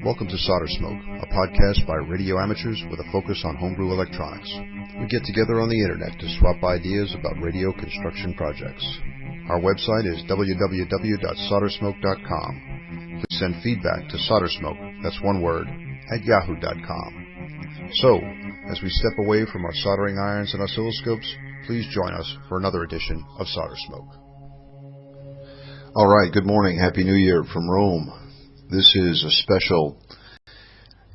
Welcome to SolderSmoke, a podcast by radio amateurs with a focus on homebrew electronics. We get together on the internet to swap ideas about radio construction projects. Our website is www.soldersmoke.com. Please send feedback to SolderSmoke, that's one word, @yahoo.com. So, as we step away from our soldering irons and oscilloscopes, please join us for another edition of SolderSmoke. All right, good morning. Happy New Year from Rome. This is a special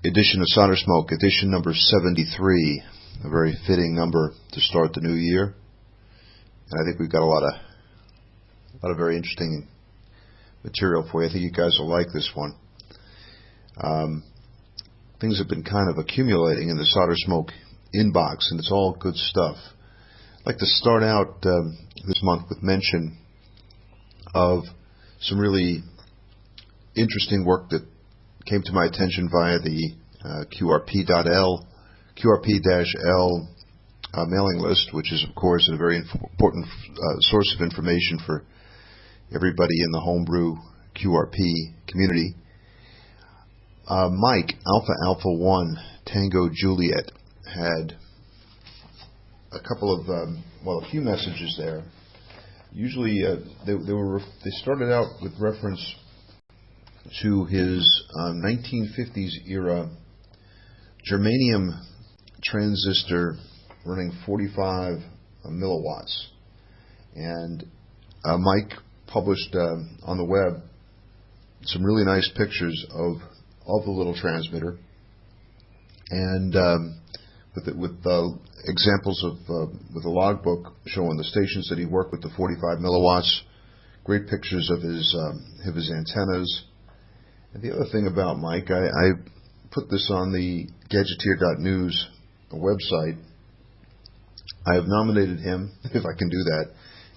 edition of SolderSmoke, edition number 73, a very fitting number to start the new year. And I think we've got a lot of very interesting material for you. I think you guys will like this one. Things have been kind of accumulating in the SolderSmoke inbox, and it's all good stuff. I'd like to start out this month with mention of some really interesting work that came to my attention via the QRP-L mailing list, which is, of course, a very important source of information for everybody in the homebrew QRP community. Mike, Alpha 1, Tango Juliet, had a couple of, a few messages there. Usually, they started out with reference to his 1950s era germanium transistor running 45 milliwatts. And Mike published on the web some really nice pictures of the little transmitter, and with examples of with a logbook showing the stations that he worked with the 45 milliwatts. Great pictures of his antennas. And the other thing about Mike, I put this on the Gadgeteer.news website. I have nominated him, if I can do that,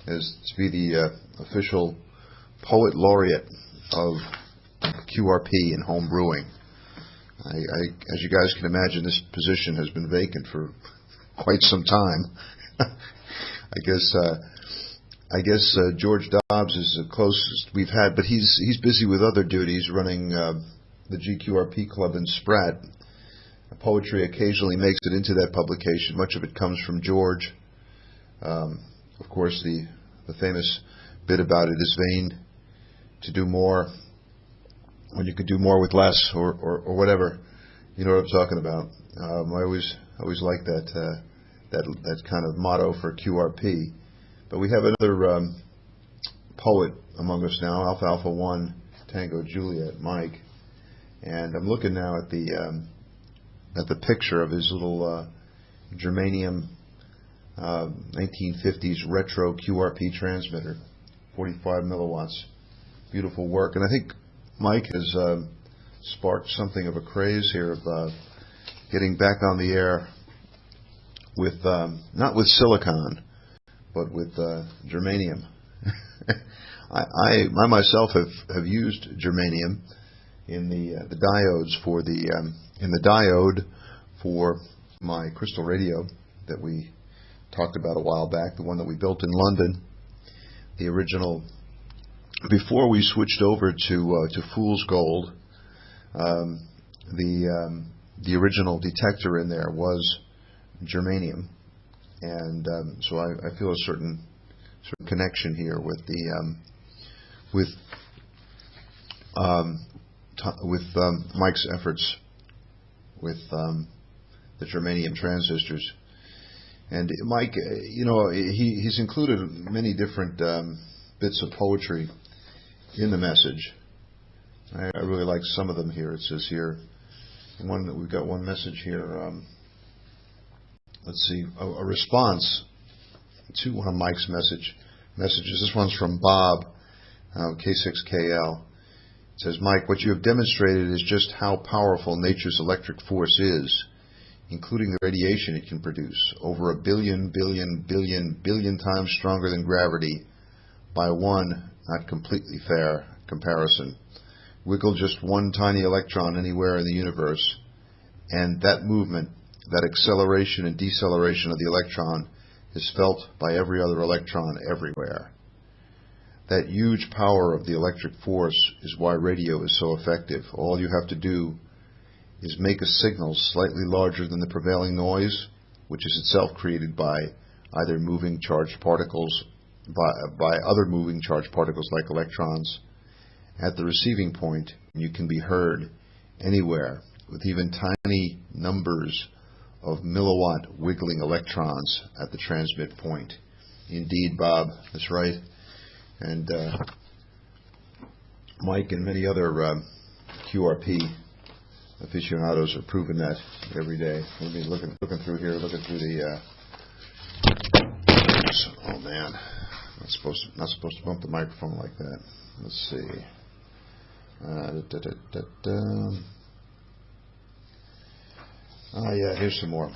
as to be the official poet laureate of QRP and home brewing. As you guys can imagine, this position has been vacant for quite some time. I guess George Dobbs is the closest we've had, but he's busy with other duties, running the GQRP Club in Spratt. Poetry occasionally makes it into that publication. Much of it comes from George. Of course, the famous bit about it is vain to do more when you could do more with less, or whatever. You know what I'm talking about. I always like that kind of motto for QRP. But we have another poet among us now, Alpha 1, Tango Juliet, Mike, and I'm looking now at the picture of his little germanium 1950s retro QRP transmitter, 45 milliwatts, beautiful work. And I think Mike has sparked something of a craze here of getting back on the air with not with silicon, but with germanium. I myself have used germanium in the diodes for in the diode for my crystal radio that we talked about a while back, the one that we built in London, the original. Before we switched over to Fool's Gold, the original detector in there was germanium. And so I feel a certain connection here with Mike's efforts with the germanium transistors. And Mike, he's included many different bits of poetry in the message. I really like some of them here. It says here, we've got one message here. Let's see, a response to one of Mike's messages. This one's from Bob, K6KL. It says, Mike, what you have demonstrated is just how powerful nature's electric force is. including the radiation it can produce, over 1 billion times stronger than gravity by one not completely fair comparison. Wiggle just one tiny electron anywhere in the universe, and that movement, that acceleration and deceleration of the electron is felt by every other electron everywhere. That huge power of the electric force is why radio is so effective. All you have to do is make a signal slightly larger than the prevailing noise, which is itself created by either moving charged particles, by other moving charged particles like electrons, at the receiving point. You can be heard anywhere with even tiny numbers of milliwatt wiggling electrons at the transmit point. Indeed, Bob, that's right. And Mike and many other QRP aficionados are proving that every day. Let me looking through here, looking through the. Oh man, not supposed to bump the microphone like that. Let's see. Yeah, here's some more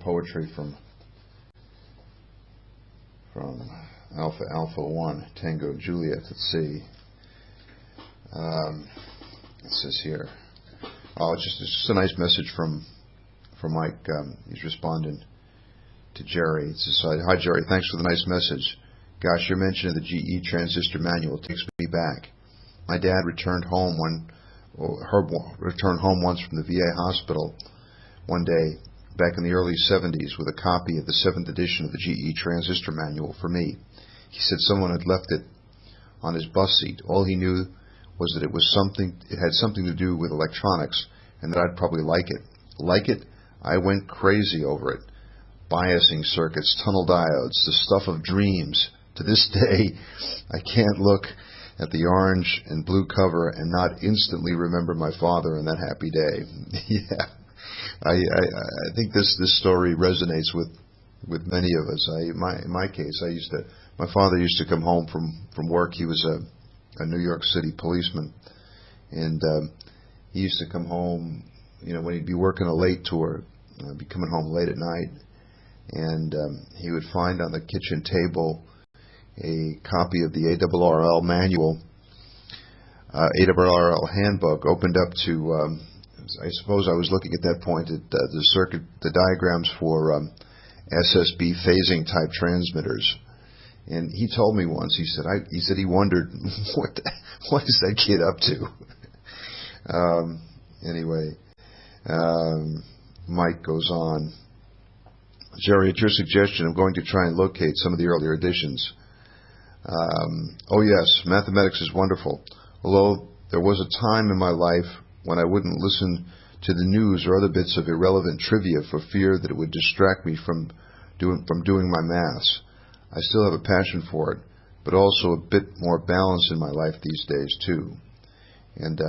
poetry from Alpha 1 Tango Juliet. Let's see. It says here. Oh, it's just a nice message from Mike. He's responding to Jerry. It says, "Hi Jerry, thanks for the nice message. Gosh, your mention of the GE transistor manual takes me back. My dad returned home once from the VA hospital one day back in the early 70s with a copy of the 7th edition of the GE transistor manual for me. He said someone had left it on his bus seat. All he knew was that it had something to do with electronics and that I'd probably like it. Like it? I went crazy over it. Biasing circuits, tunnel diodes, the stuff of dreams. To this day, I can't look at the orange and blue cover and not instantly remember my father and that happy day." Yeah, I think this story resonates with many of us. In my case, my father used to come home from work. He was a New York City policeman, and he used to come home, when he'd be working a late tour, be coming home late at night, and he would find on the kitchen table a copy of the ARRL manual, ARRL handbook, opened up to, I suppose I was looking at that point at the diagrams for SSB phasing type transmitters. And he told me once, he said he wondered what is that kid up to. Anyway, Mike goes on. "Jerry, at your suggestion, I'm going to try and locate some of the earlier editions. Oh yes, mathematics is wonderful. Although there was a time in my life when I wouldn't listen to the news or other bits of irrelevant trivia for fear that it would distract me from doing my maths. I still have a passion for it, but also a bit more balance in my life these days too." And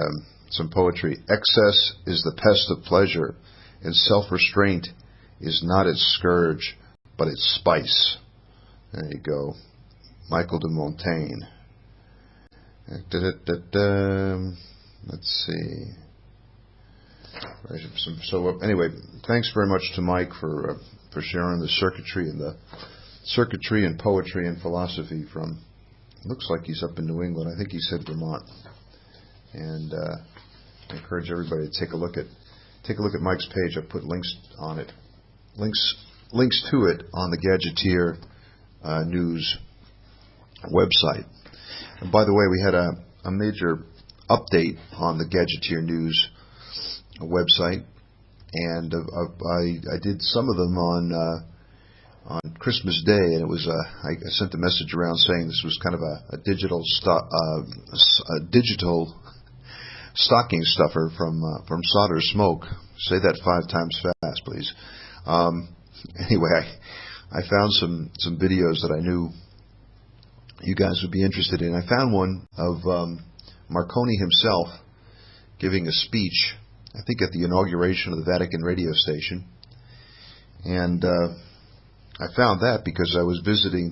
some poetry. "Excess is the pest of pleasure, and self-restraint is not its scourge, but its spice." There you go. Michael de Montaigne. Let's see. So anyway, thanks very much to Mike for sharing the circuitry and poetry and philosophy from. Looks like he's up in New England. I think he said Vermont. And I encourage everybody to take a look at Mike's page. I put links on it, links to it on the Gadgeteer News website. And by the way, we had a major update on the Gadgeteer News website, and I did some of them on Christmas Day, and it was I sent a message around saying this was kind of a digital stocking stuffer from SolderSmoke. Say that 5 times fast, please. Anyway, I found some videos that I knew you guys would be interested in. I found one of Marconi himself giving a speech, I think at the inauguration of the Vatican radio station. And I found that because I was visiting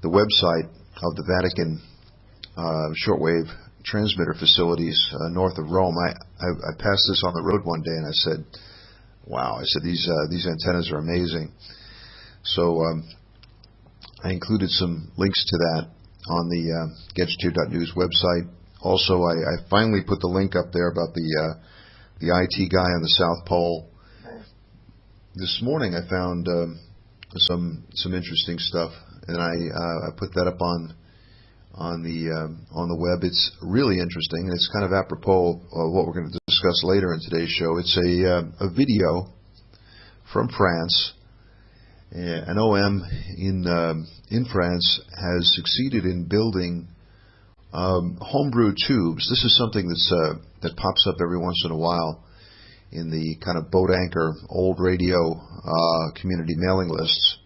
the website of the Vatican shortwave transmitter facilities north of Rome. I passed this on the road one day, and I said, "Wow!" I said, "These antennas are amazing." So I included some links to that on the Gadgeteer.news website. Also, I finally put the link up there about the IT guy on the South Pole. This morning I found some interesting stuff, and I put that up on the web. It's really interesting, and it's kind of apropos of what we're going to discuss later in today's show. It's a video from France. An OM in France has succeeded in building homebrew tubes. This is something that pops up every once in a while in the kind of Boatanchor old radio community mailing lists.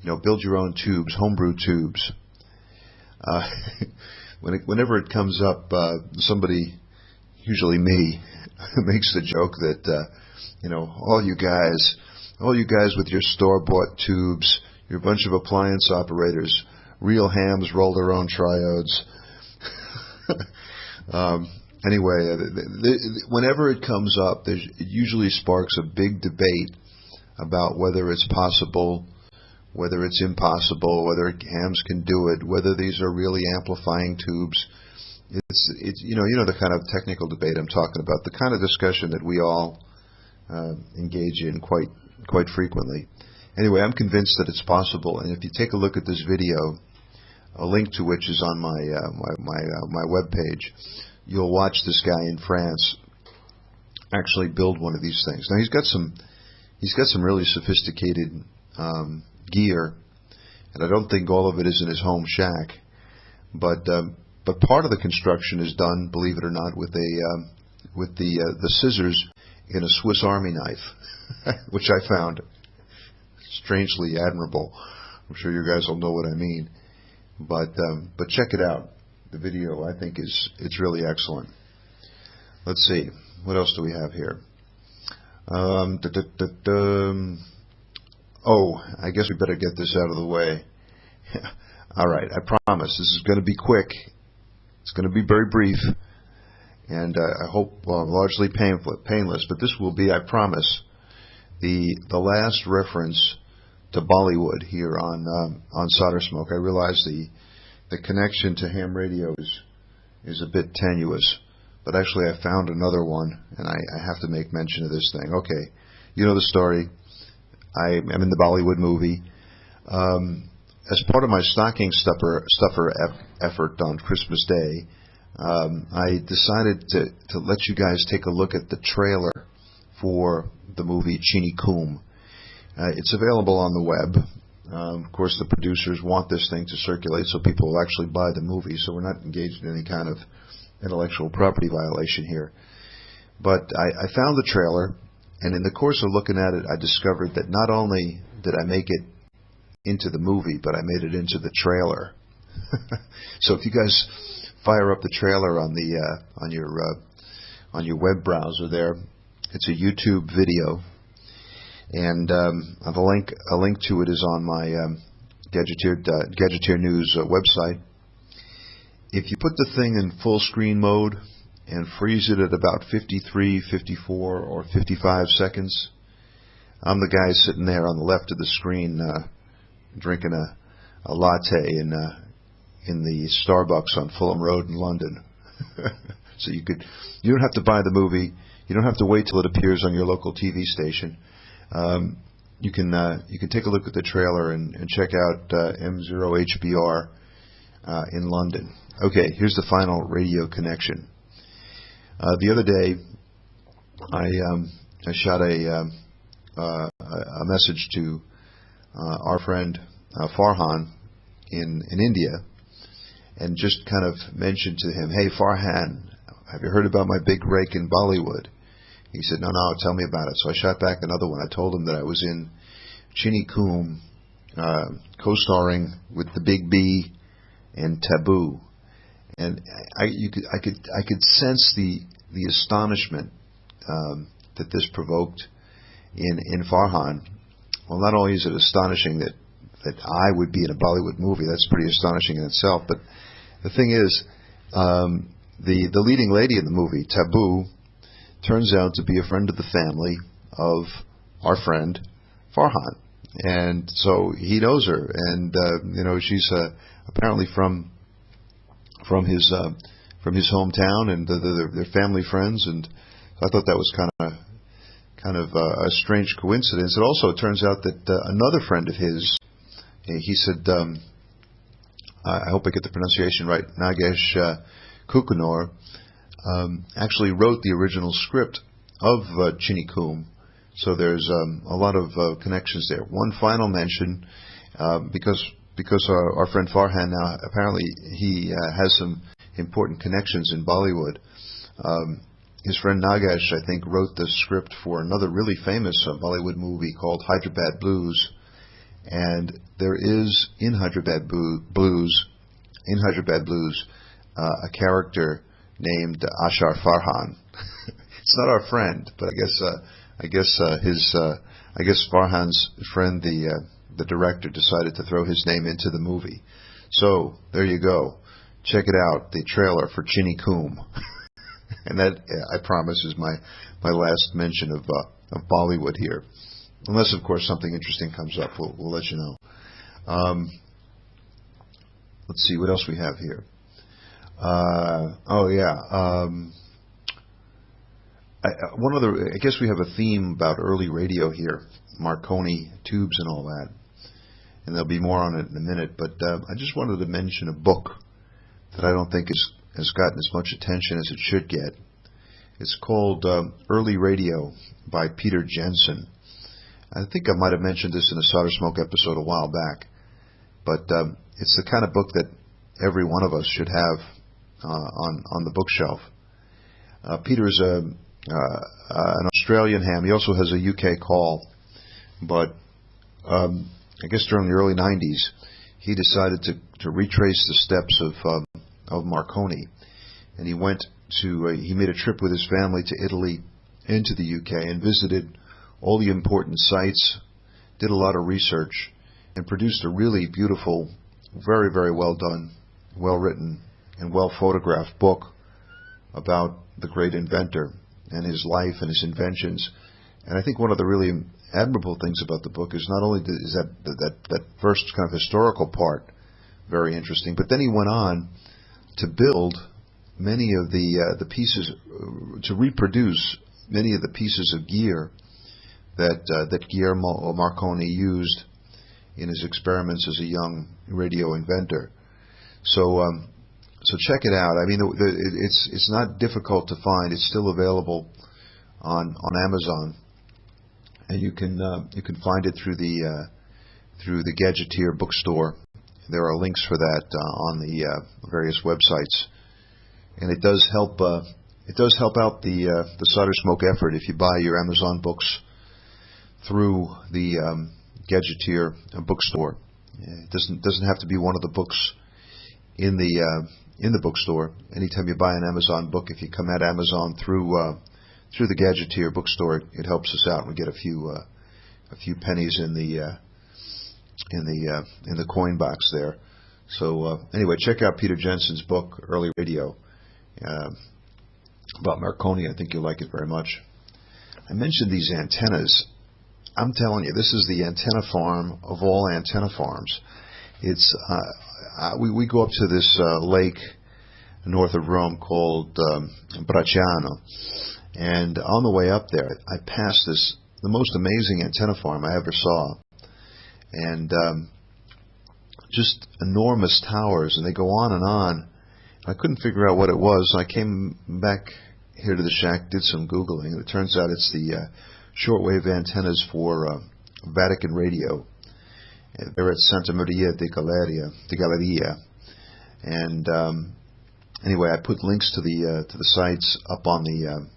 Build your own tubes, homebrew tubes. Whenever it comes up, somebody, usually me, makes the joke that all you guys with your store-bought tubes, you're a bunch of appliance operators. Real hams roll their own triodes. Anyway, whenever it comes up, it usually sparks a big debate about whether it's possible, whether it's impossible, whether hams can do it, whether these are really amplifying tubes. It's the kind of technical debate I'm talking about, the kind of discussion that we all engage in quite frequently. Anyway, I'm convinced that it's possible, and if you take a look at this video, a link to which is on my webpage, you'll watch this guy in France actually build one of these things. Now he's got some really sophisticated gear, and I don't think all of it is in his home shack, but part of the construction is done, believe it or not, with the scissors in a Swiss Army knife, which I found strangely admirable. I'm sure you guys will know what I mean. But check it out. The video, I think, it's really excellent. Let's see. What else do we have here? Oh, I guess we better get this out of the way. All right, I promise. This is going to be quick. It's going to be very brief. And I hope largely painless. But this will be, I promise, the last reference to Bollywood here on SolderSmoke. I realize the connection to ham radio is a bit tenuous, but actually I found another one, and I have to make mention of this thing. Okay, you know the story. I'm in the Bollywood movie. As part of my stocking stuffer effort on Christmas Day, I decided to let you guys take a look at the trailer for the movie Chini Kum. It's available on the web. Of course, the producers want this thing to circulate so people will actually buy the movie, so we're not engaged in any kind of intellectual property violation here. But I found the trailer, and in the course of looking at it, I discovered that not only did I make it into the movie, but I made it into the trailer. So if you guys fire up the trailer on your web browser there, it's a YouTube video. And a link to it is on my Gadgeteer News website. If you put the thing in full screen mode and freeze it at about 53, 54, or 55 seconds, I'm the guy sitting there on the left of the screen drinking a latte in the Starbucks on Fulham Road in London. So you don't have to buy the movie. You don't have to wait till it appears on your local TV station. You can take a look at the trailer and check out M0HBR in London. Okay, here's the final radio connection. The other day, I shot a message to our friend Farhan in India, and just kind of mentioned to him, "Hey Farhan, have you heard about my big break in Bollywood?" He said, no, tell me about it. So I shot back another one. I told him that I was in Chini Kum, co-starring with the Big B and Taboo, and I could sense the astonishment that this provoked in Farhan. Well, not only is it astonishing that I would be in a Bollywood movie, that's pretty astonishing in itself. But the thing is, the leading lady in the movie, Taboo, turns out to be a friend of the family of our friend Farhan, and so he knows her, and she's apparently from his hometown, and they're family friends, and I thought that was kind of a strange coincidence. It also turns out that another friend of his, he said, I hope I get the pronunciation right, Nagesh Kukunor, actually wrote the original script of Chini Kum. So there's a lot of connections there. One final mention, because our friend Farhan now, apparently he has some important connections in Bollywood. His friend Nagesh, I think, wrote the script for another really famous Bollywood movie called Hyderabad Blues. And there is in Hyderabad Blues, a character named Ashar Farhan. It's not our friend, but I guess Farhan's friend, the director, decided to throw his name into the movie. So there you go. Check it out, the trailer for Chini Kum. And that, I promise, is my last mention of Bollywood here. Unless, of course, something interesting comes up, we'll let you know. Let's see what else we have here. I guess we have a theme about early radio here, Marconi tubes and all that, and there'll be more on it in a minute. But I just wanted to mention a book that I don't think has gotten as much attention as it should get. It's called Early Radio by Peter Jensen. I think I might have mentioned this in a SolderSmoke episode a while back, but it's the kind of book that every one of us should have on the bookshelf. Peter is an Australian ham. He also has a UK call, but I guess during the early 90s, he decided to retrace the steps of Marconi, and he made a trip with his family to Italy, into the UK, and visited all the important sites, did a lot of research, and produced a really beautiful, very, very well done, well written, and well photographed book about the great inventor and his life and his inventions. And I think one of the really admirable things about the book is not only is that first kind of historical part very interesting, but then he went on to build many of the pieces, to reproduce many of the pieces of gear that Guillermo Marconi used in his experiments as a young radio inventor. So check it out. I mean, it's not difficult to find. It's still available on Amazon, and you can find it through the Gadgeteer bookstore. There are links for that on the various websites, and it does help. It does help out the SolderSmoke effort if you buy your Amazon books through the Gadgeteer bookstore. It doesn't have to be one of the books in the bookstore. Anytime you buy an Amazon book, if you come at Amazon through the Gadgeteer bookstore, it helps us out. We get a few pennies in the coin box there. So anyway, check out Peter Jensen's book, Early Radio, about Marconi. I think you'll like it very much. I mentioned these antennas. I'm telling you, this is the antenna farm of all antenna farms. It's we go up to this lake north of Rome called Bracciano, and on the way up there, I passed the most amazing antenna farm I ever saw, and just enormous towers, and they go on and on. I couldn't figure out what it was, so I came back here to the shack, did some Googling, and it turns out it's the shortwave antennas for Vatican radio. They're at Santa Maria di Galleria. And anyway, I put links to the sites up on the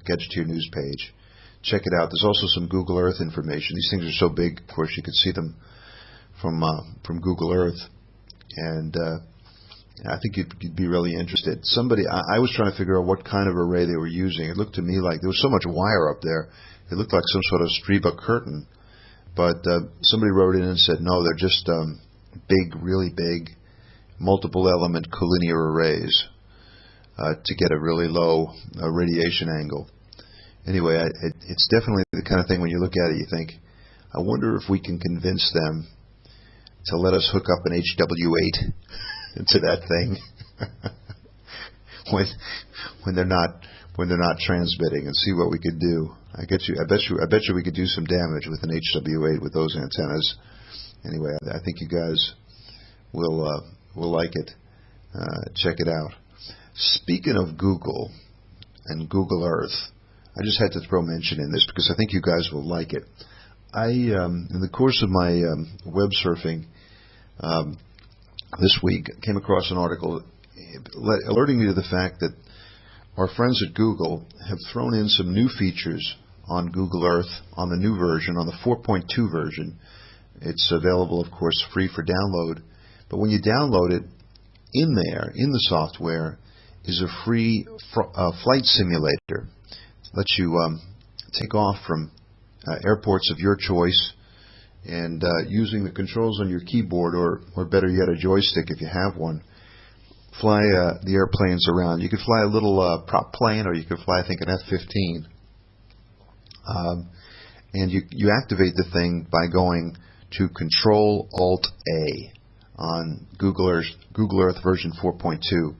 Gadgeteer news page. Check it out. There's also some Google Earth information. These things are so big, of course, you can see them from Google Earth. And I think you'd be really interested. I was trying to figure out what kind of array they were using. It looked to me like there was so much wire up there. It looked like some sort of Streba curtain. But somebody wrote in and said, no, they're just big, really big, multiple element collinear arrays. to get a really low radiation angle. Anyway, it's definitely the kind of thing when you look at it, you think, I wonder if we can convince them to let us hook up an HW8 into that thing when they're not transmitting, and see what we could do. I bet you we could do some damage with an HW8 with those antennas. Anyway, I think you guys will like it. Check it out. Speaking of Google and Google Earth, I just had to throw mention in this because I think you guys will like it. In the course of my web surfing this week, came across an article alerting me to the fact that our friends at Google have thrown in some new features on Google Earth on the new version, on the 4.2 version. It's available, of course, free for download. But when you download it, in there, in the software, is a free flight simulator. Lets you take off from airports of your choice, and using the controls on your keyboard, or better yet, a joystick if you have one, fly the airplanes around. You could fly a little prop plane, or you could fly, I think, an F-15. And you activate the thing by going to Control-Alt-A on Google Earth version 4.2.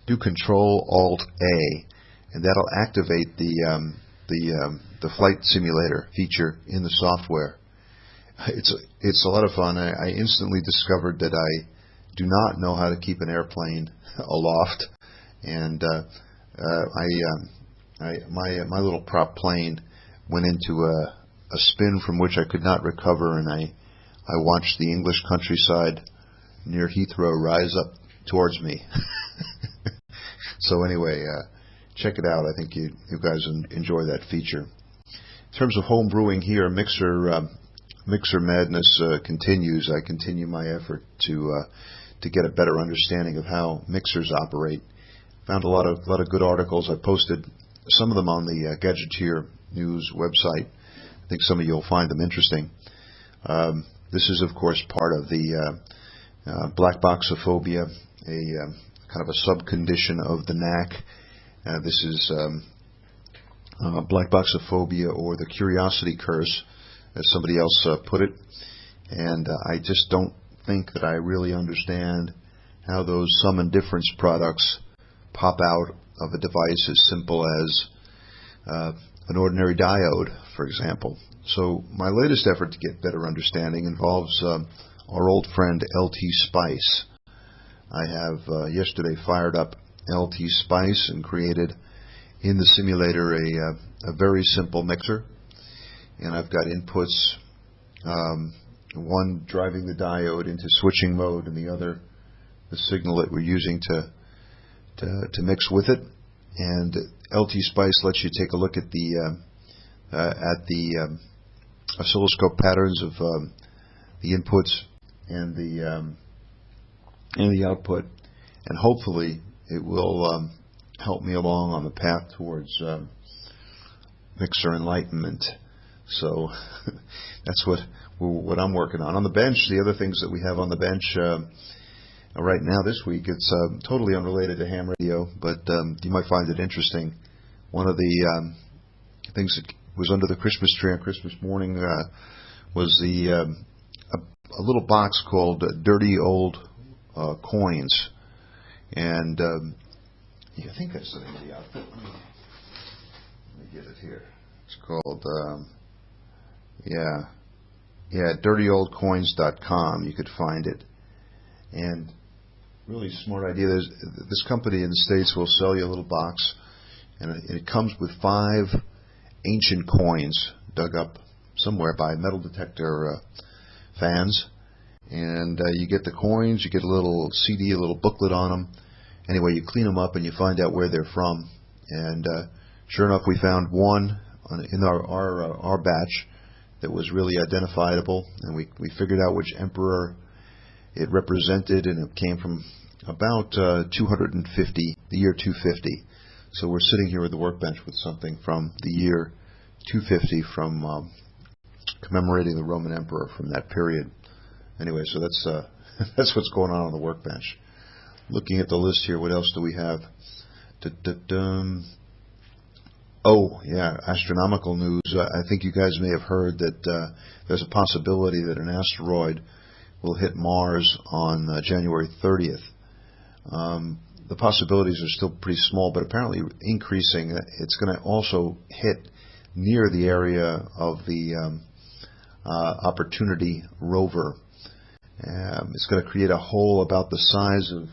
Do Control-Alt-A, and that'll activate the flight simulator feature in the software. It's a lot of fun. I instantly discovered that I do not know how to keep an airplane aloft, and my little prop plane went into a spin from which I could not recover, and I watched the English countryside near Heathrow rise up towards me. So anyway, check it out. I think you guys enjoy that feature. In terms of home brewing here, Mixer madness continues. I continue my effort to get a better understanding of how mixers operate. Found a lot of good articles. I posted some of them on the Gadgeteer News website. I think some of you will find them interesting. This is, of course, part of the black boxophobia, a kind of a subcondition of the NAC. This is black boxophobia, or the curiosity curse, as somebody else put it. And I just don't think that I really understand how those sum and difference products pop out of a device as simple as an ordinary diode, for example. So my latest effort to get better understanding involves our old friend LTSpice. I have yesterday fired up LTSpice and created in the simulator a very simple mixer. And I've got inputs, one driving the diode into switching mode, and the other the signal that we're using to mix with it. And LTSpice lets you take a look at the oscilloscope patterns of the inputs and the output, and hopefully it will help me along on the path towards mixer enlightenment. So that's what I'm working on. On the bench, the other things that we have on the bench right now this week, it's totally unrelated to ham radio, but you might find it interesting. One of the things that was under the Christmas tree on Christmas morning was a little box called Dirty Old Coins. And I think that's the name of the outfit. Let me get it here. It's called, dirtyoldcoins.com. You could find it. And really smart idea. This company in the States will sell you a little box, and it comes with 5 ancient coins dug up somewhere by metal detector fans. And you get the coins, you get a little CD, a little booklet on them. Anyway, you clean them up and you find out where they're from. And sure enough, we found one in our batch that was really identifiable, and we figured out which emperor it represented, and it came from about 250, the year 250. So we're sitting here at the workbench with something from the year 250 from commemorating the Roman emperor from that period. Anyway, so that's what's going on the workbench. Looking at the list here, what else do we have? Oh, yeah, astronomical news. I think you guys may have heard that there's a possibility that an asteroid will hit Mars on January 30th. The possibilities are still pretty small, but apparently increasing. It's going to also hit near the area of the Opportunity rover. It's going to create a hole about the size of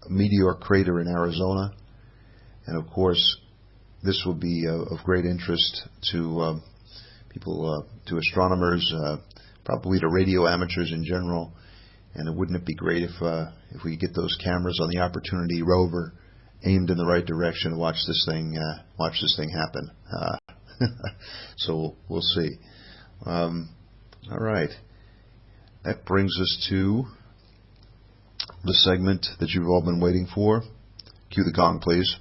a meteor crater in Arizona. And, of course, this will be of great interest to people, to astronomers, probably to radio amateurs in general. And wouldn't it be great if we get those cameras on the Opportunity rover aimed in the right direction and watch this thing happen? So we'll see. All right. That brings us to the segment that you've all been waiting for. Cue the gong, please.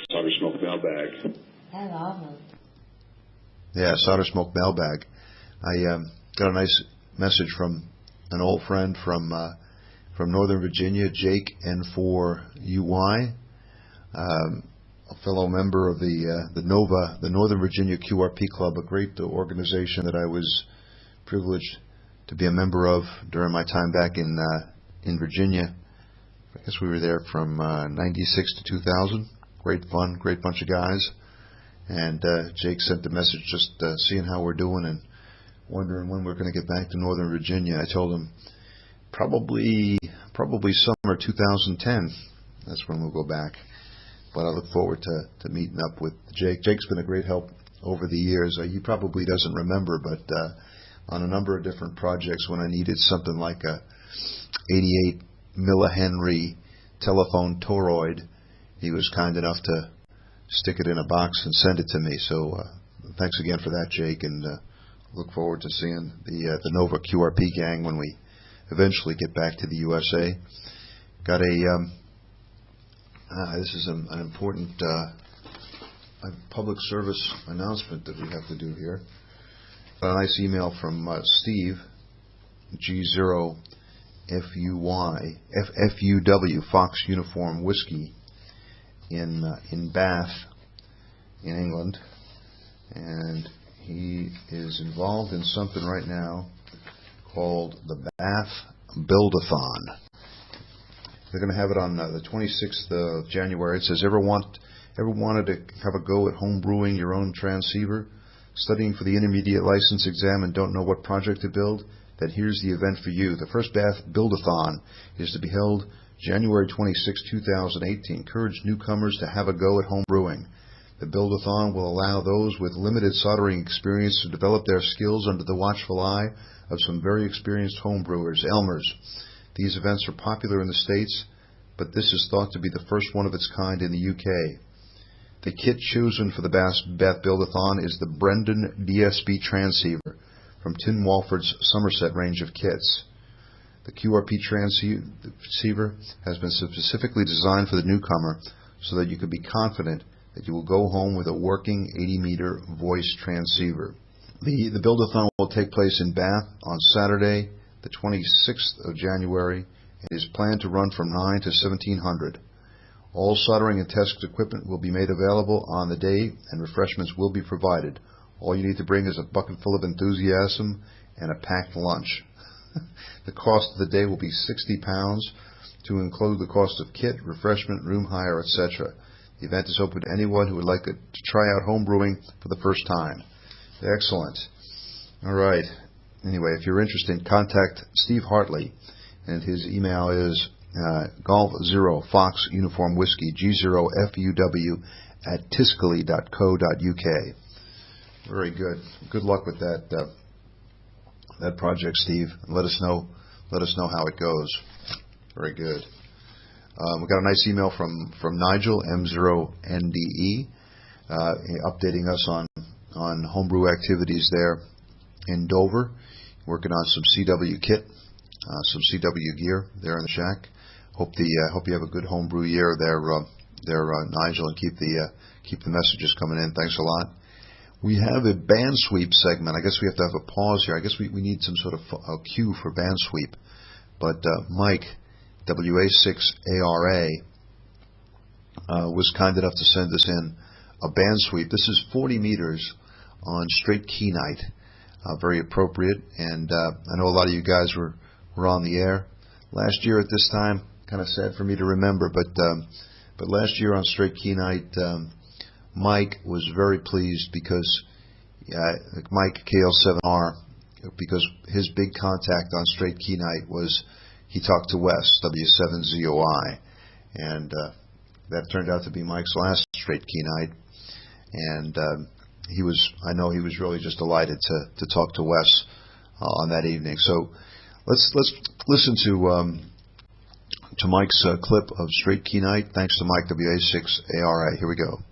SolderSmoke mailbag. Hello. Yeah, SolderSmoke mailbag. I got a nice message from an old friend from Northern Virginia, Jake N4UY, a fellow member of the NOVA, the Northern Virginia QRP Club, a great organization that I was privileged to be a member of during my time back in Virginia. I guess we were there from 96 to 2000. Great fun, great bunch of guys. And Jake sent a message just seeing how we're doing and wondering when we're going to get back to Northern Virginia. I told him probably summer 2010. That's when we'll go back. But I look forward to meeting up with Jake. Jake's been a great help over the years. He probably doesn't remember, but on a number of different projects when I needed something like a 88 millihenry telephone toroid, he was kind enough to stick it in a box and send it to me. So thanks again for that, Jake, and look forward to seeing the NOVA QRP gang when we eventually get back to the USA. Got a this is an important public service announcement that we have to do here. Got a nice email from Steve, G0 FUW, Fox Uniform Whiskey, in Bath, in England, and he is involved in something right now called the Bath Build-a-thon. They're going to have it on the 26th of January. It says, ever wanted to have a go at home brewing your own transceiver, studying for the intermediate license exam and don't know what project to build? Then here's the event for you. The first Bath Build-a-thon is to be held January 26, 2018. Encourage newcomers to have a go at home brewing. The Build-a-thon will allow those with limited soldering experience to develop their skills under the watchful eye of some very experienced home brewers, Elmers. These events are popular in the States, but this is thought to be the first one of its kind in the UK. The kit chosen for the Bath Build-a-thon is the Brendan DSP transceiver from Tim Walford's Somerset range of kits. The QRP transceiver has been specifically designed for the newcomer so that you can be confident that you will go home with a working 80-meter voice transceiver. The Build-a-thon will take place in Bath on Saturday, the 26th of January, and is planned to run from 9 to 1700. All soldering and test equipment will be made available on the day, and refreshments will be provided. All you need to bring is a bucket full of enthusiasm and a packed lunch. The cost of the day will be £60 to include the cost of kit, refreshment, room hire, etc. The event is open to anyone who would like to try out home brewing for the first time. Excellent. All right. Anyway, if you're interested, contact Steve Hartley, and his email is Golf 0 Fox Uniform Whiskey G0 FUW at tiscali.co.uk. Very good. Good luck with that project, Steve. Let us know how it goes. Very good. We got a nice email from Nigel M0NDE, updating us on homebrew activities there in Dover. Working on some CW kit, some CW gear there in the shack. Hope you have a good homebrew year there, Nigel, and keep the messages coming in. Thanks a lot. We have a BANDSWEEP segment. I guess we have to have a pause here. I guess we need some sort of a cue for BANDSWEEP. But Mike, WA6ARA, was kind enough to send us in a band sweep. This is 40 meters on straight keynight. Very appropriate, and I know a lot of you guys were on the air last year at this time. Kind of sad for me to remember, but last year on straight keynight, Mike was very pleased because Mike KL7R, because his big contact on straight keynight was he talked to Wes W7ZOI, and that turned out to be Mike's last straight keynight, and I know he was really just delighted to talk to Wes on that evening. So let's listen to Mike's clip of straight keynight. Thanks to Mike WA6ARA. Here we go.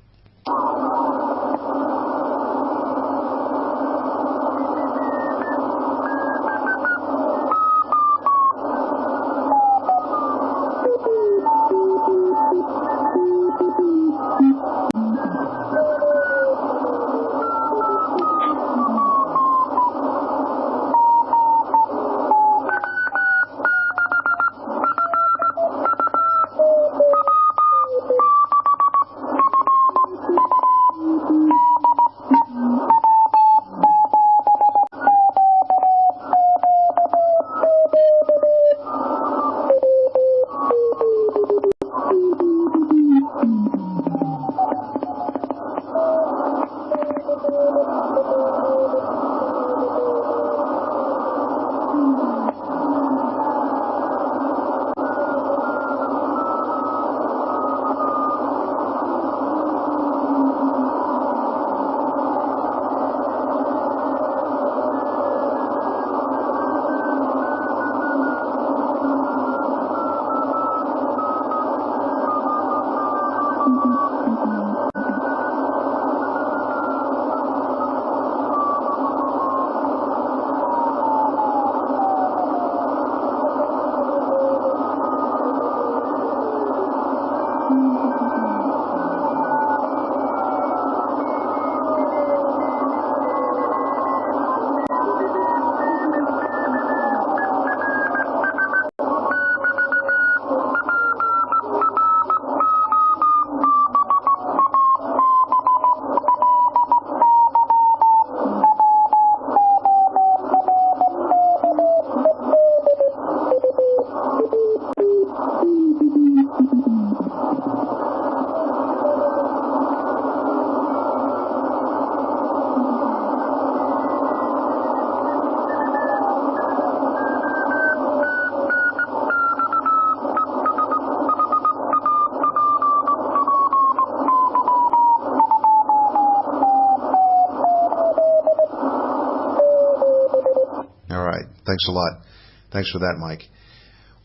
Thanks a lot. Thanks for that, Mike.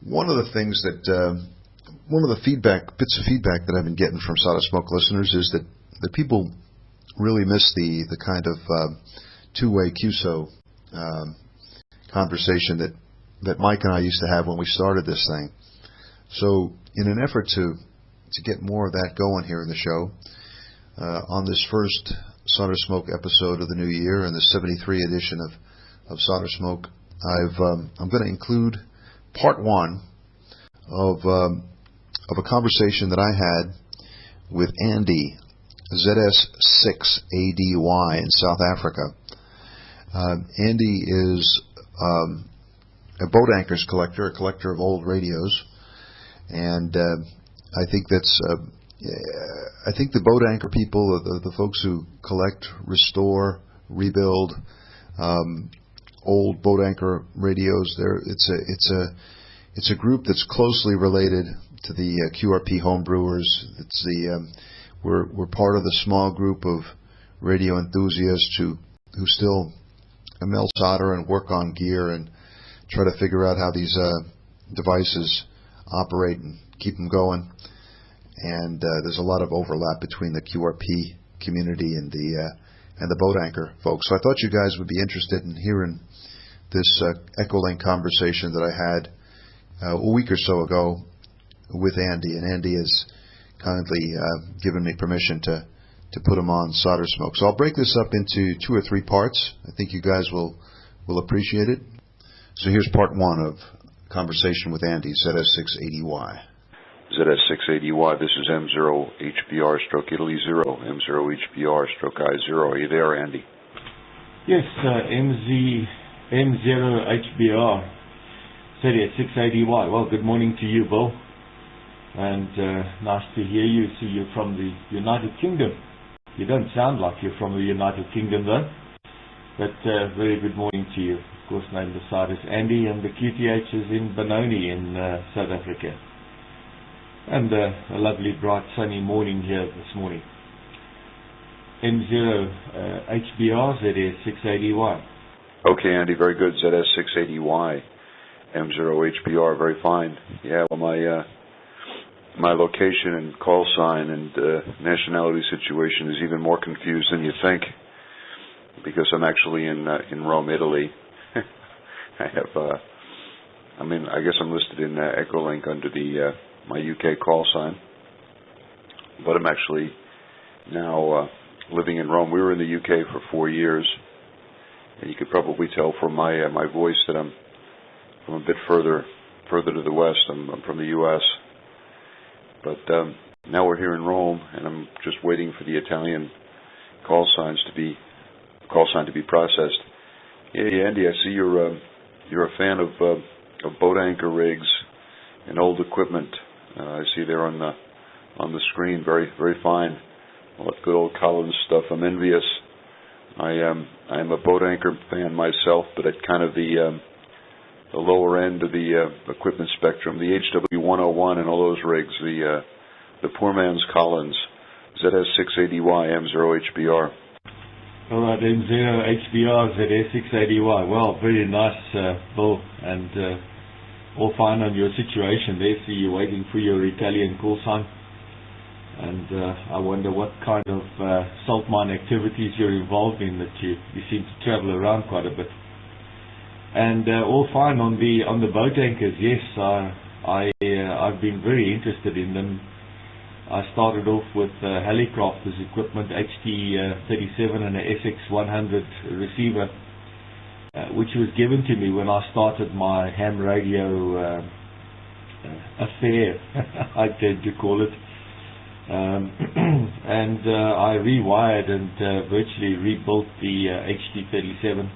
One of the things that, one of the bits of feedback that I've been getting from SolderSmoke listeners is that people really miss the kind of two-way QSO conversation that Mike and I used to have when we started this thing. So in an effort to get more of that going here in the show, on this first SolderSmoke episode of the new year and the 73 edition of SolderSmoke, I'm going to include part one of a conversation that I had with Andy, ZS6ADY in South Africa. Andy is a Boatanchors collector, a collector of old radios, and I think I think the Boatanchor people, the folks who collect, restore, rebuild old Boatanchor radios, it's a group that's closely related to the QRP homebrewers. We're part of the small group of radio enthusiasts who still melt solder and work on gear and try to figure out how these devices operate and keep them going. And there's a lot of overlap between the QRP community and the Boatanchor folks. So I thought you guys would be interested in hearing this Echolink conversation that I had a week or so ago with Andy, and Andy has kindly given me permission to put him on SolderSmoke. So I'll break this up into 2 or 3 parts. I think you guys will appreciate it. So here's part one of conversation with Andy, ZS680Y. ZS680Y, this is M0HBR stroke Italy 0, M0HBR stroke I0. Are you there, Andy? Yes, M0HBR, ZS680Y. Well, good morning to you, Bill. And nice to hear you. See you from the United Kingdom. You don't sound like you're from the United Kingdom, though. But very good morning to you. Of course, name beside us Andy, and the QTH is in Benoni in South Africa. And a lovely, bright, sunny morning here this morning. M0HBR, ZS680Y. Okay, Andy, very good. ZS680Y, M0HBR, very fine. Yeah, well, my location and call sign and nationality situation is even more confused than you think, because I'm actually in Rome, Italy. I guess I'm listed in Echolink under the my UK call sign, but I'm actually now living in Rome. We were in the UK for 4 years, and you could probably tell from my voice that I'm from a bit further to the west. I'm from the US, but now we're here in Rome, and I'm just waiting for the Italian call sign to be processed. Yeah, Andy, I see you're a fan of boat anchor rigs and old equipment. I see there on the screen, very, very fine. All that good old Collins stuff. I'm envious. I'm a boat anchor fan myself, but at kind of the lower end of the equipment spectrum, the HW101 and all those rigs, the poor man's Collins, ZS680Y, M0HBR. All right, M0HBR, ZS680Y. Well, very nice, Bill, and all fine on your situation there. See, you're waiting for your Italian call sign. And I wonder what kind of salt mine activities you're involved in, that you seem to travel around quite a bit. And all fine on the boat anchors. Yes, I've been very interested in them. I started off with Helicrafters equipment, HT37 and a SX100 receiver, which was given to me when I started my ham radio affair, I tend to call it. And I rewired and virtually rebuilt the HT37,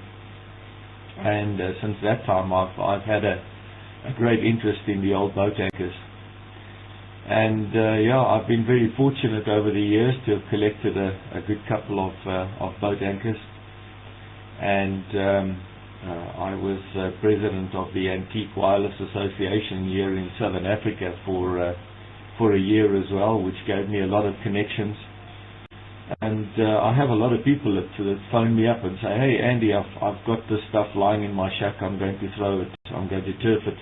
and since that time I've had a great interest in the old boat anchors. And I've been very fortunate over the years to have collected a good couple of boat anchors. And I was president of the Antique Wireless Association here in Southern Africa for a year as well, which gave me a lot of connections. And I have a lot of people that phone me up and say, "Hey Andy, I've got this stuff lying in my shack. I'm going to throw it. I'm going to turf it.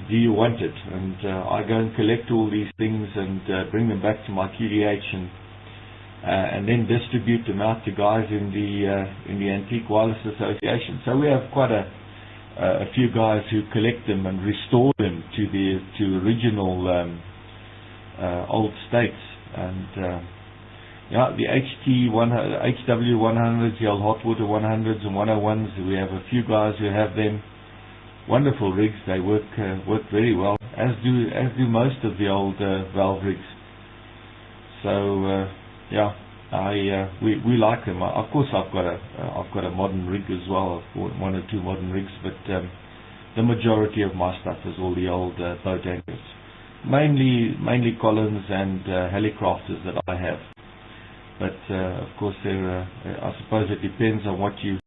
Do you want it?" And I go and collect all these things and bring them back to my QDH and then distribute them out to guys in the Antique Wireless Association. So we have quite a few guys who collect them and restore them to original old states. And the HW100s, the old hot water 100s and 101s, we have a few guys who have them. Wonderful rigs. They work very well, as do most of the old valve rigs. So we like them. Of course, I've got a modern rig as well, one or two modern rigs, but the majority of my stuff is all the old boat anchors, mainly Collins and Helicrafters that I have. But of course, I suppose it depends on what you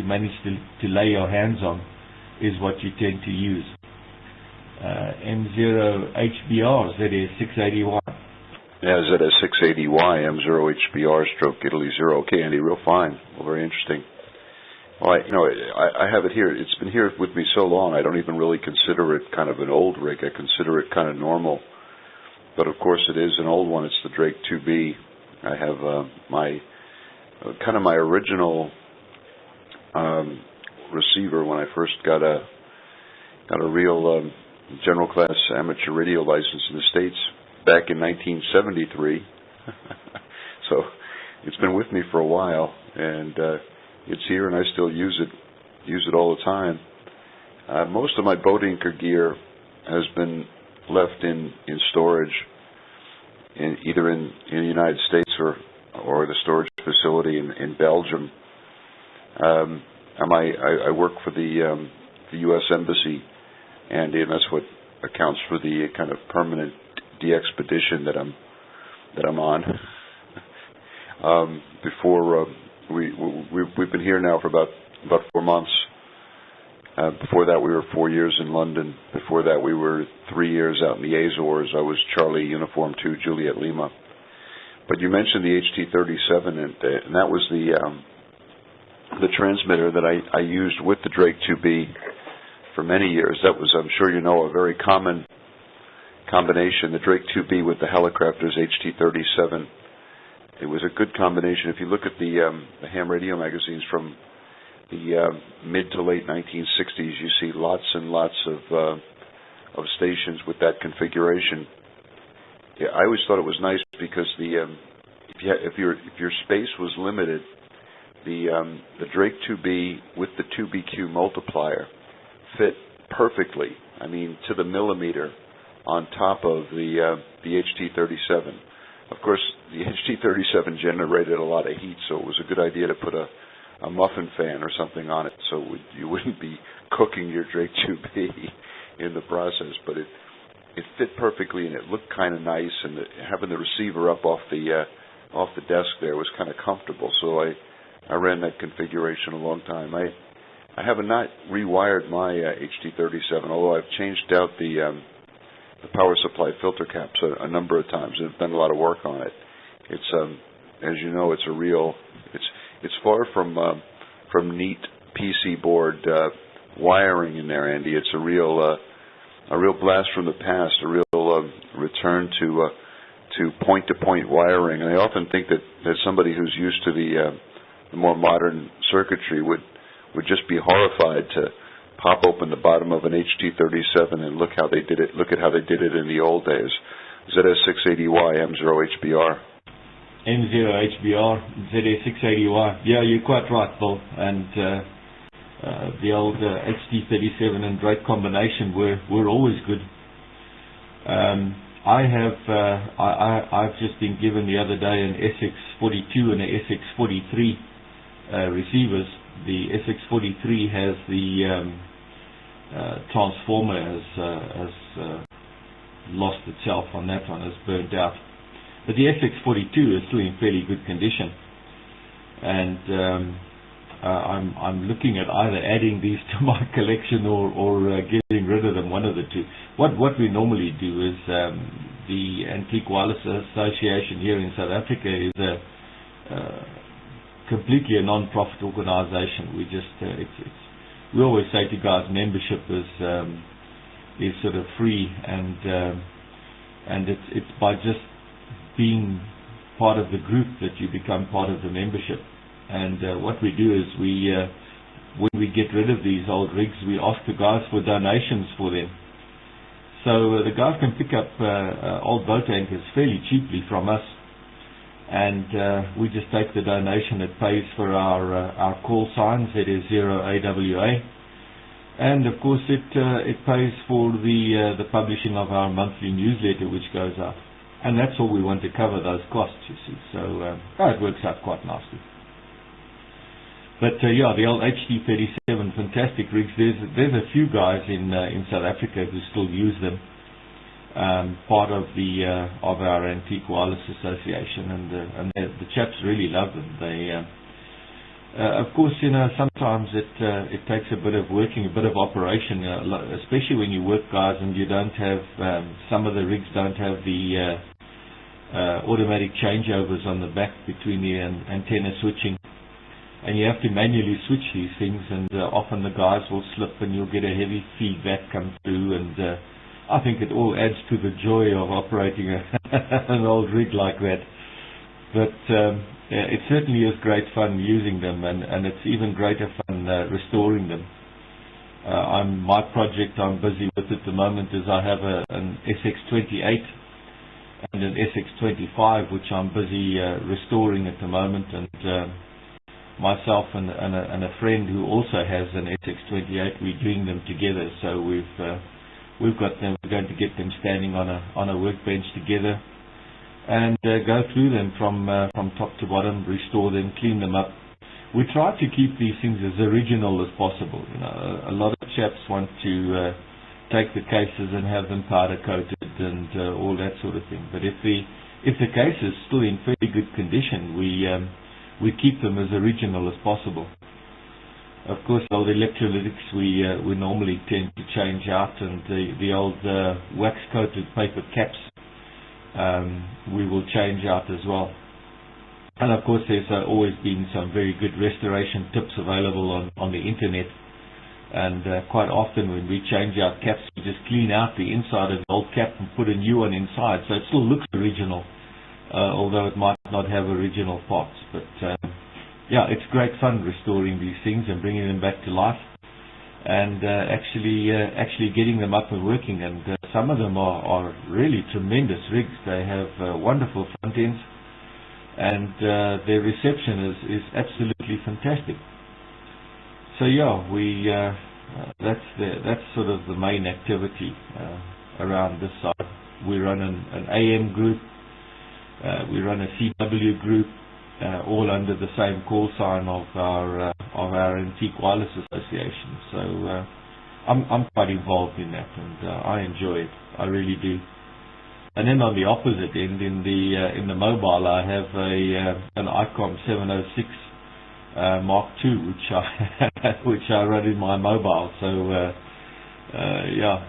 manage to lay your hands on, is what you tend to use. M0HBR, ZS680Y. Yeah, ZS680Y, M0HBR stroke Italy 0. Okay, Andy, real fine. Well, very interesting. Well, I have it here. It's been here with me so long, I don't even really consider it kind of an old rig. I consider it kind of normal. But of course, it is an old one. It's the Drake 2B. I have my original receiver when I first got a real general class amateur radio license in the States back in 1973. So it's been with me for a while, and it's here, and I still use it all the time. Most of my Boatanchor gear has been left in storage, either in the United States or the storage facility in Belgium. I work for the U.S. Embassy, and that's what accounts for the kind of permanent de-expedition that I'm on. We've been here now for about 4 months. Before that, we were 4 years in London. Before that, we were 3 years out in the Azores. I was Charlie Uniform 2 Juliet Lima. But you mentioned the HT-37, and that was the transmitter that I used with the Drake 2B for many years. That was, I'm sure you know, a very common combination, the Drake 2B with the Helicopters HT-37. It was a good combination. If you look at the ham radio magazines from the mid to late 1960s, you see lots and lots of stations with that configuration. Yeah, I always thought it was nice because if your space was limited, the Drake 2B with the 2BQ multiplier fit perfectly. I mean, to the millimeter on top of the HT-37. Of course, the HT-37 generated a lot of heat, so it was a good idea to put a muffin fan or something on it, so you wouldn't be cooking your Drake 2B in the process. But it fit perfectly, and it looked kind of nice, and having the receiver up off the desk there was kind of comfortable. So I ran that configuration a long time. I have not rewired my HT-37, although I've changed out the power supply filter caps a number of times. I've done a lot of work on it. It's as you know, it's far from neat PC board wiring in there, Andy. It's a real blast from the past, a real return to point-to-point wiring. And I often think that somebody who's used to the more modern circuitry would just be horrified to pop open the bottom of an HT-37 and look how they did it. Look at how they did it in the old days. ZS680Y, M0HBR. M0HBR, ZS680Y. Yeah, you're quite right, Bill. And the old HT-37 and Drake combination were always good. I've just been given the other day an SX42 and a SX43 receivers. The SX43 has the transformer has lost itself on that one, has burnt out. But the SX42 is still in fairly good condition, and I'm looking at either adding these to my collection or getting rid of them, one of the two. What we normally do is the Antique Wireless Association here in South Africa is completely a non-profit organization. We just we always say to guys, membership is sort of free, and it's by just being part of the group that you become part of the membership. And what we do is when we get rid of these old rigs, we ask the guys for donations for them. So the guys can pick up old boat anchors fairly cheaply from us, and we just take the donation. It pays for our call signs, that is 0AWA, and of course it pays for the publishing of our monthly newsletter, which goes out. And that's all we want to cover, those costs, you see. So it works out quite nicely. But yeah, the old HT-37, fantastic rigs. There's a few guys in South Africa who still use them. Part of our Antique Wireless Association, and the chaps really love them. They, of course, sometimes it takes a bit of working, a bit of operation, especially when you work, guys, and you don't have some of the rigs don't have the automatic changeovers on the back between the antenna switching, and you have to manually switch these things, and often the guys will slip and you'll get a heavy feedback come through, and I think it all adds to the joy of operating an old rig like that. But it certainly is great fun using them, and it's even greater fun restoring them. My project I'm busy with at the moment is I have an SX28 and an SX25, which I'm busy restoring at the moment, and myself and a friend who also has an SX28, we're doing them together. So we've got them. We're going to get them standing on a workbench together, and go through them from top to bottom, restore them, clean them up. We try to keep these things as original as possible. You know, a lot of chaps want to take the cases and have them powder coated and all that sort of thing. But if the case is still in fairly good condition, we keep them as original as possible. Of course, all the electrolytics we normally tend to change out, and the old wax coated paper caps we will change out as well. And of course, there's always been some very good restoration tips available on the internet. And quite often when we change out caps, we just clean out the inside of the old cap and put a new one inside. So it still looks original, although it might not have original parts. But yeah, it's great fun restoring these things and bringing them back to life, and actually getting them up and working. And some of them are really tremendous rigs. They have wonderful front ends, and their reception is absolutely fantastic. So yeah, that's sort of the main activity around this side. We run an AM group, we run a CW group, all under the same call sign of our Antique Wireless Association. So I'm quite involved in that, and I enjoy it. I really do. And then on the opposite end, in the mobile, I have an ICOM 706 Mark II, which I run in my mobile. So yeah,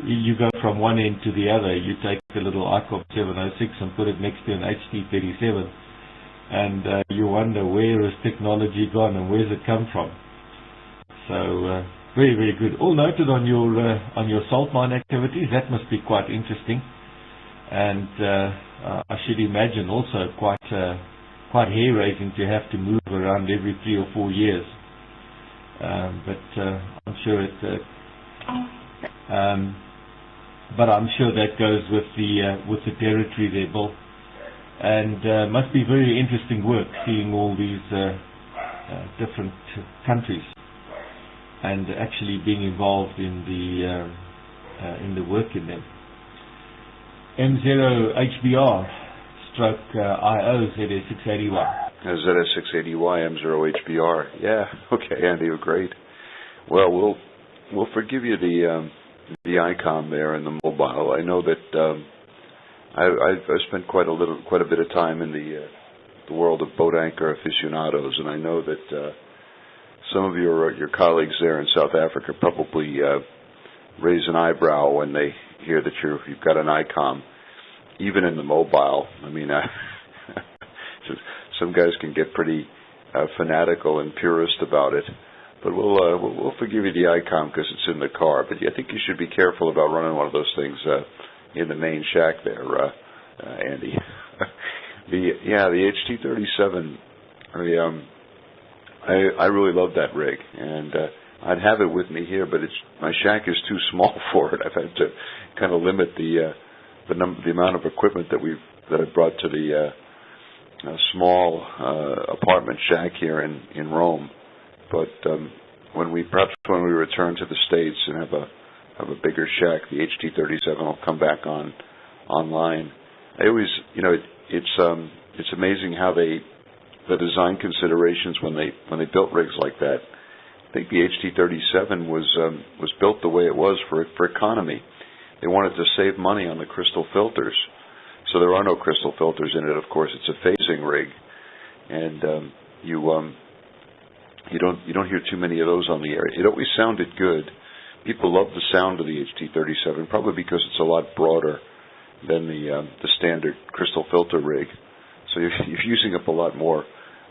you go from one end to the other. You take a little ICOM 706 and put it next to an HT37, and you wonder, where has technology gone and where's it come from? So very, very good. All noted on your salt mine activities. That must be quite interesting, and I should imagine also quite hair-raising to have to move around every 3 or 4 years. But I'm sure I'm sure that goes with the territory there, Bill. And must be very interesting work, seeing all these different countries and actually being involved in the work in them. M0HBR stroke IO ZS680Y. ZS680Y M0HBR. Yeah. Okay, Andy. Great. Well, we'll forgive you the ICOM there in the mobile. I know that I've spent quite a bit of time in the world of boat anchor aficionados, and I know that some of your colleagues there in South Africa probably raise an eyebrow when they hear that you've got an ICOM, even in the mobile. I mean, some guys can get pretty fanatical and purist about it, but we'll forgive you the ICOM because it's in the car. But I think you should be careful about running one of those things in the main shack there, Andy. The HT37. I really love that rig, and I'd have it with me here, but my shack is too small for it. I've had to kind of limit the amount of equipment that I brought to the small apartment shack here in Rome. But when we return to the States and have a bigger shack, the HT37 will come back online. I always, it's amazing how the design considerations when they built rigs like that. I think the HT37 was built the way it was for economy. They wanted to save money on the crystal filters, so there are no crystal filters in it. Of course, it's a phasing rig, and you don't hear too many of those on the air. It always sounded good. People love the sound of the HT37, probably because it's a lot broader than the standard crystal filter rig. So you're using up a lot more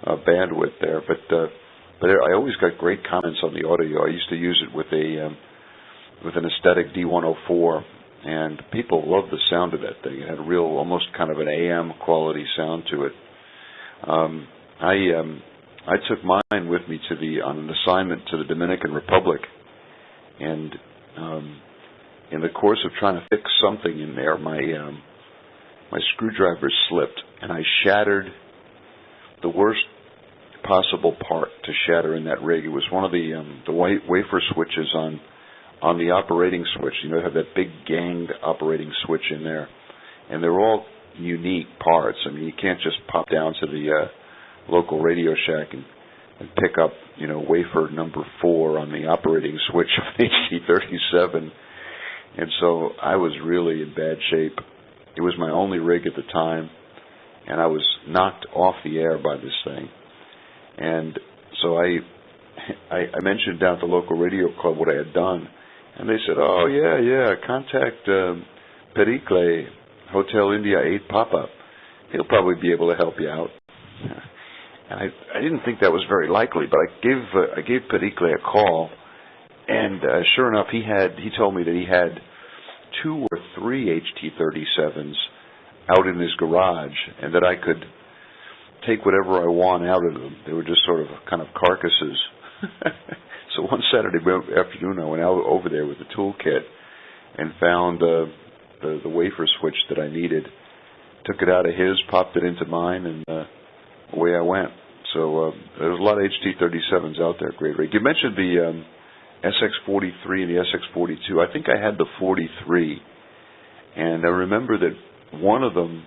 bandwidth there. But I always got great comments on the audio. I used to use it with an aesthetic D104, and people loved the sound of that thing. It had a real, almost kind of an AM quality sound to it. I took mine with me on an assignment to the Dominican Republic, and in the course of trying to fix something in there, my screwdriver slipped, and I shattered the worst possible part to shatter in that rig. It was one of the wafer switches on the operating switch. You know, they have that big ganged operating switch in there, and they're all unique parts. I mean, you can't just pop down to the local Radio Shack and pick up, you know, wafer number 4 on the operating switch of an HT37. And so I was really in bad shape. It was my only rig at the time, and I was knocked off the air by this thing. And so I mentioned down at the local radio club what I had done, and they said, "Oh, yeah, contact Pericle, Hotel India 8 Pop-Up. He'll probably be able to help you out." And I didn't think that was very likely, but I gave Pericle a call, and sure enough, he told me that he had 2 or 3 HT37s out in his garage, and that I could take whatever I want out of them. They were just sort of kind of carcasses. So one Saturday afternoon, I went out over there with the toolkit and found the wafer switch that I needed. Took it out of his, popped it into mine, and away I went. So there's a lot of HT37s out there. Great rig. You mentioned the SX43 and the SX42. I think I had the 43, and I remember that one of them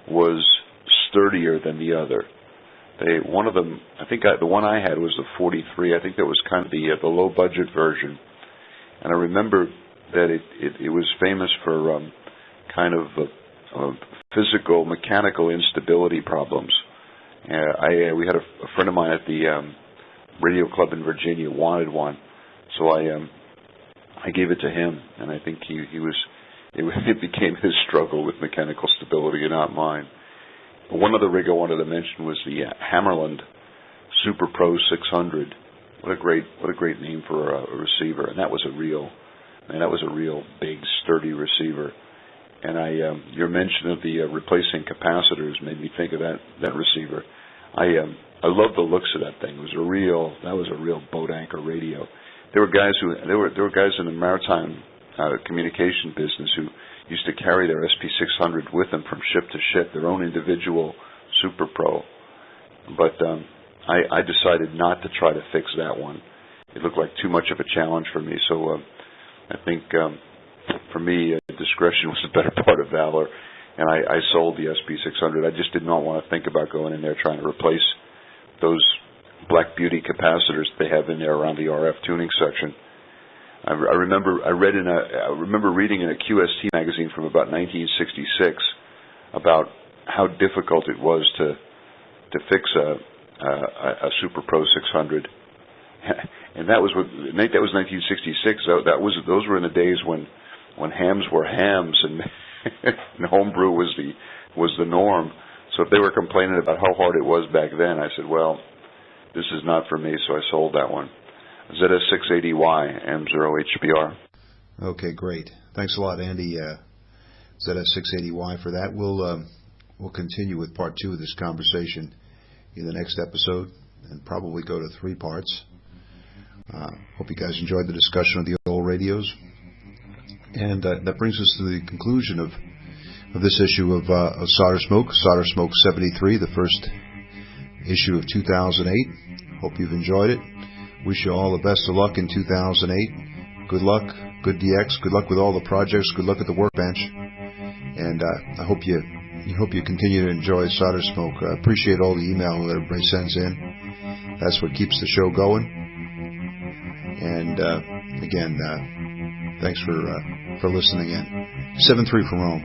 was sturdier than the other. One of them, I think the one I had was the 43. I think that was kind of the low budget version, and I remember that it was famous for kind of physical, mechanical instability problems. We had a friend of mine at the radio club in Virginia wanted one, so I gave it to him, and I think it became his struggle with mechanical stability and not mine. One other rig I wanted to mention was the Hammerland Super Pro 600. What a great name for a receiver, and that was a real big sturdy receiver. And your mention of the replacing capacitors made me think of that receiver. I love the looks of that thing. That was a real boat anchor radio. There were guys in the maritime communication business who used to carry their SP600 with them from ship to ship, their own individual Super Pro. But I decided not to try to fix that one. It looked like too much of a challenge for me. So I think for me, discretion was the better part of valor, and I sold the SP600. I just did not want to think about going in there trying to replace those Black Beauty capacitors they have in there around the RF tuning section. I remember reading in a QST magazine from about 1966 about how difficult it was to fix a Super Pro 600, and that was 1966. Those were in the days when hams were hams and homebrew was the norm. So if they were complaining about how hard it was back then, I said, well, this is not for me, so I sold that one. ZS680Y M0HBR. Okay, great. Thanks a lot, Andy. ZS680Y for that. We'll continue with part 2 of this conversation in the next episode, and probably go to 3 parts. Hope you guys enjoyed the discussion of the old radios. And that brings us to the conclusion of this issue of SolderSmoke 73, the first issue of 2008. Hope you've enjoyed it. Wish you all the best of luck in 2008. Good luck, good DX, good luck with all the projects, good luck at the workbench. And I hope you continue to enjoy SolderSmoke. I appreciate all the email that everybody sends in. That's what keeps the show going. And again, thanks for listening in. 7-3 from Rome.